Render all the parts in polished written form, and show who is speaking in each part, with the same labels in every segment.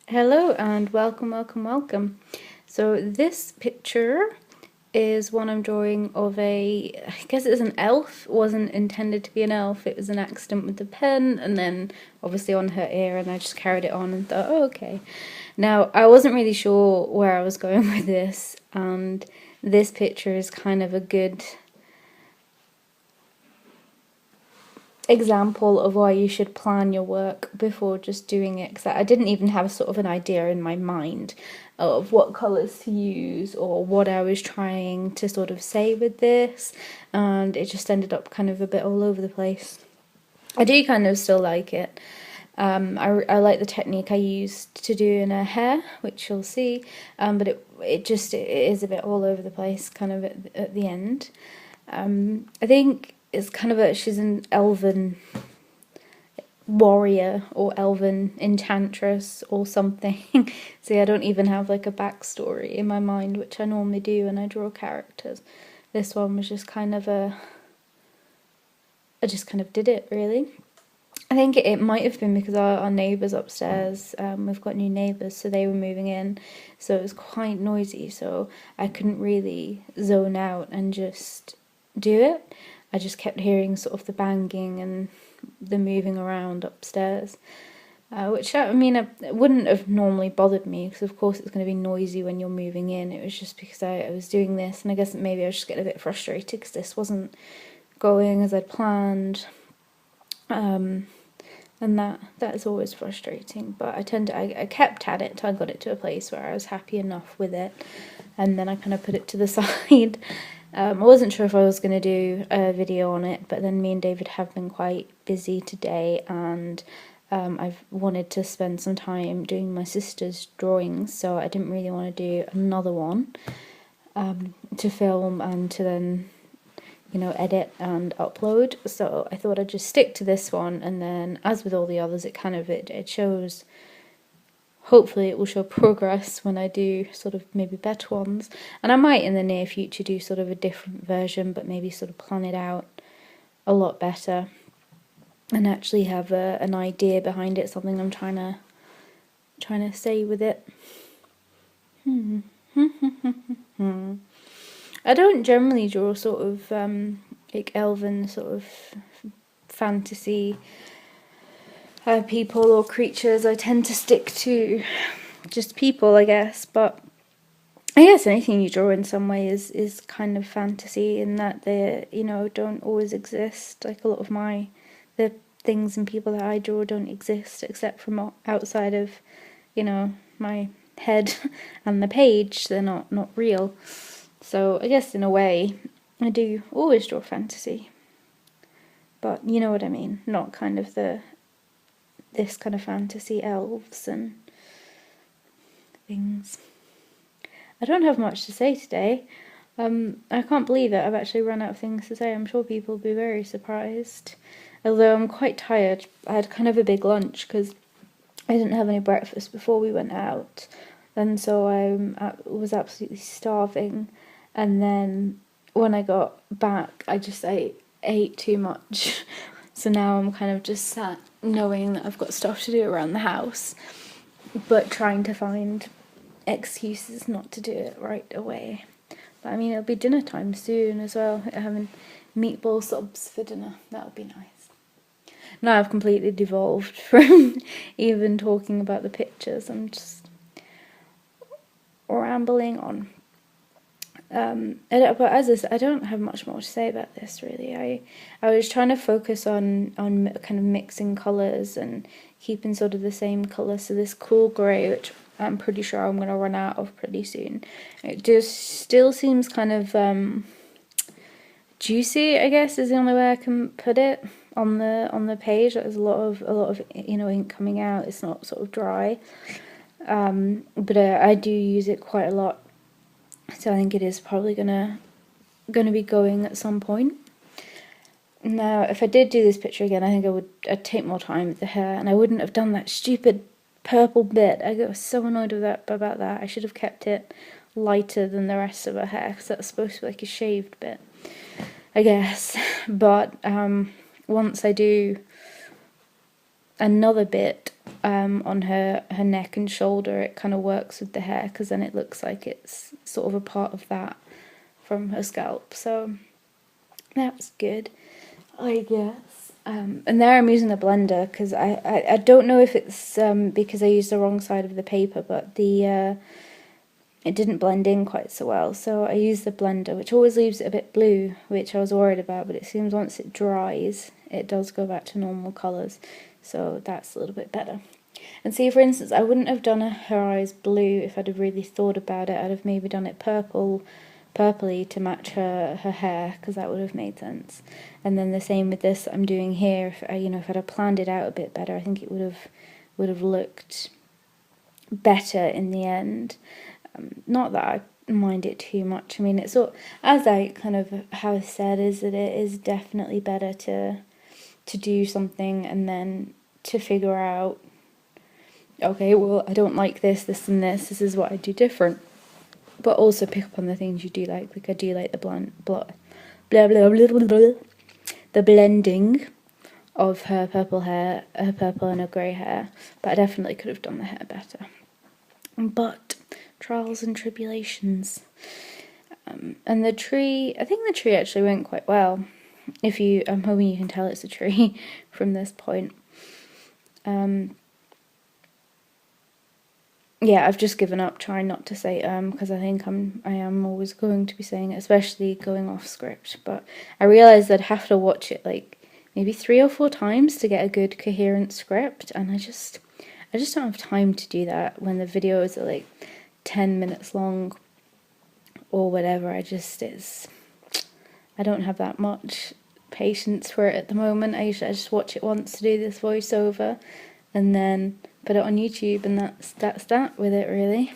Speaker 1: Hello and welcome. So this picture is one I'm drawing of I guess it's an elf. It wasn't intended to be an elf, it was an accident with the pen and then obviously on her ear, and I just carried it on and thought, oh, okay. Now, I wasn't really sure where I was going with this, and this picture is kind of a good example of why you should plan your work before just doing it, because I didn't even have sort of an idea in my mind of what colours to use or what I was trying to sort of say with this, and it just ended up kind of a bit all over the place. I do kind of still like it. I like the technique I used to do in her hair, which you'll see, but it is a bit all over the place kind of at the end. I think it's kind of she's an elven warrior or elven enchantress or something. See, I don't even have like a backstory in my mind, which I normally do when I draw characters. This one was just kind of I just kind of did it, really. I think it might have been because our neighbours upstairs, we've got new neighbours, so they were moving in, so it was quite noisy, so I couldn't really zone out and just do it. I just kept hearing sort of the banging and the moving around upstairs, which I mean, it wouldn't have normally bothered me because of course it's going to be noisy when you're moving in. It was just because I was doing this, and I guess maybe I was just getting a bit frustrated because this wasn't going as I'd planned. And that is always frustrating, but I kept at it till I got it to a place where I was happy enough with it, and then I kind of put it to the side. I wasn't sure if I was going to do a video on it, but then me and David have been quite busy today, and I've wanted to spend some time doing my sister's drawings, so I didn't really want to do another one to film and to then edit and upload. So I thought I'd just stick to this one, and then as with all the others, it shows, hopefully it will show progress when I do sort of maybe better ones, and I might in the near future do sort of a different version, but maybe sort of plan it out a lot better and actually have an idea behind it, something I'm trying to say with it. I don't generally draw sort of like elven sort of fantasy people or creatures. I tend to stick to just people, I guess, but I guess anything you draw in some way is kind of fantasy in that they don't always exist. Like a lot of the things and people that I draw don't exist except from outside of my head and the page. They're not real. So I guess in a way, I do always draw fantasy, but you know what I mean, not kind of this kind of fantasy elves and things. I don't have much to say today. I can't believe it, I've actually run out of things to say. I'm sure people will be very surprised, although I'm quite tired. I had kind of a big lunch because I didn't have any breakfast before we went out, and so I was absolutely starving. And then when I got back, I ate too much. So now I'm kind of just sat knowing that I've got stuff to do around the house, but trying to find excuses not to do it right away. But I mean, it'll be dinner time soon as well. Having meatball subs for dinner, that would be nice. Now I've completely devolved from even talking about the pictures. I'm just rambling on. But as I said, I don't have much more to say about this really. I was trying to focus on kind of mixing colours and keeping sort of the same colour. So this cool grey, which I'm pretty sure I'm going to run out of pretty soon. It just still seems kind of juicy, I guess is the only way I can put it on the page. There's a lot of ink coming out. It's not sort of dry, but I do use it quite a lot. So I think it is probably gonna be going at some point. Now, if I did do this picture again, I think I'd take more time with the hair, and I wouldn't have done that stupid purple bit. I got so annoyed about that. I should have kept it lighter than the rest of her hair, because that's supposed to be like a shaved bit, I guess. But once I do another bit, on her neck and shoulder, it kind of works with the hair, because then it looks like it's sort of a part of that from her scalp. So that's good, I guess. And there I'm using a blender, because I don't know if it's because I used the wrong side of the paper, but it didn't blend in quite so well. So I used the blender, which always leaves it a bit blue, which I was worried about, but it seems once it dries, it does go back to normal colours. So that's a little bit better. And see, for instance, I wouldn't have done her eyes blue if I'd have really thought about it. I'd have maybe done it purpley to match her hair, because that would have made sense. And then the same with this I'm doing here. If if I'd have planned it out a bit better, I think it would have looked better in the end. Not that I mind it too much. I mean, it's all, as I kind of have said, is that it is definitely better to do something and then to figure out, okay, well, I don't like this and this is what I do different. But also pick up on the things you do like I do like the the blending of her purple hair, her purple and her grey hair. But I definitely could have done the hair better. But trials and tribulations. And the tree, I think the tree actually went quite well. I'm hoping you can tell it's a tree from this point. Yeah, I've just given up trying not to say because I think I am always going to be saying it, especially going off script. But I realised I'd have to watch it like maybe 3 or 4 times to get a good coherent script, and I just don't have time to do that when the videos are like 10 minutes long or whatever. I don't have that much patience for it at the moment. I just watch it once to do this voiceover and then put it on YouTube, and that's that with it, really.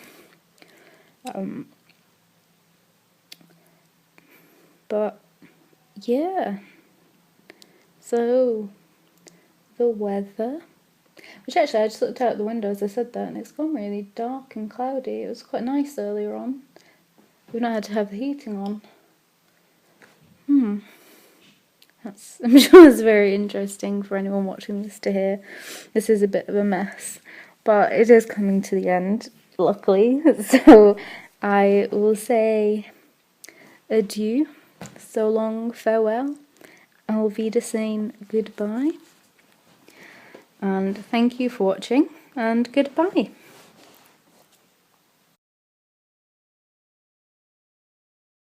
Speaker 1: But yeah, so the weather, which actually I just looked out the window as I said that, and it's gone really dark and cloudy. It was quite nice earlier on. We've not had to have the heating on. I'm sure it's very interesting for anyone watching this to hear. This is a bit of a mess, but it is coming to the end, luckily. So I will say adieu, so long, farewell, auf Wiedersehen, goodbye, and thank you for watching, and goodbye.